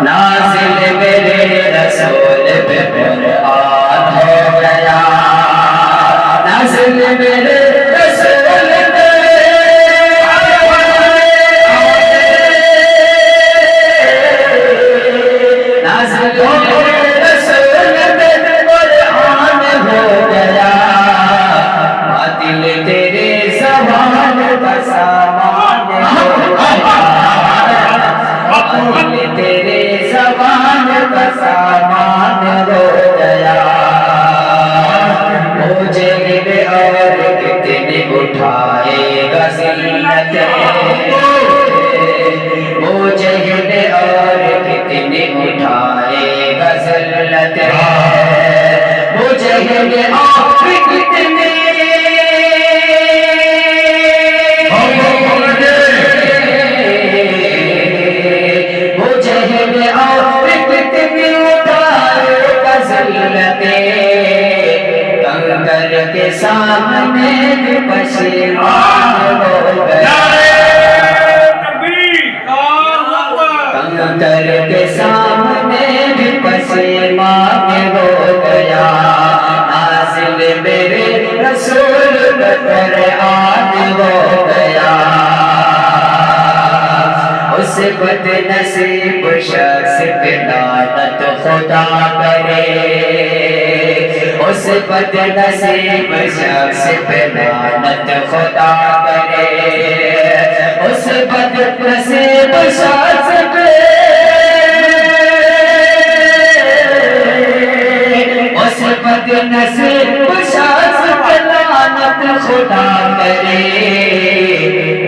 نازل میرے رسول پہ قرآن ہو گیا، نازل میرے رسول پہ نازل میرے رسول پہ قرآن ہو گیا، دل تیرے زبان کا سامان ہو گیا، دل تیرے زبان کا سامان ہو گیا، مجھے اور کتنے اٹھائے گا ذلتیں، مجھے اور کتنے اٹھائے گا ذلتیں، مجھے اور کتنے کنکر کے سامنے بھی پشیمان ہو گیا، کنکر کے سامنے بھی پشیمان ہو گیا، نازل میرے رسول پہ قرآن ہو گیا، اس بد نصیب شخص پہ لعنت خدا کرے، اس بد نصیب شخص پہ لعنت خدا کرے، اس بد نصیب شخص پہ، اس بد نصیب شخص پہ لعنت خدا کرے،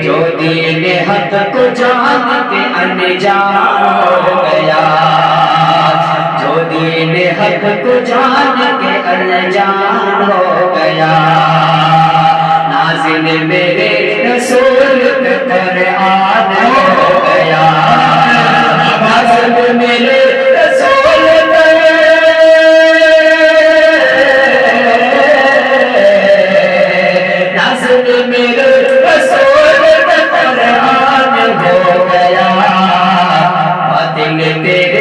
جو دین حق کو جان کے انجان ہو گیا، جو دین حق کو جان کے انجان ہو گیا، نازل میرے رسول پہ قرآن ہو گیا، نازل میرے رسول پہ، نازل میرے رسول پہ قرآن ہو گیا، دل تیرے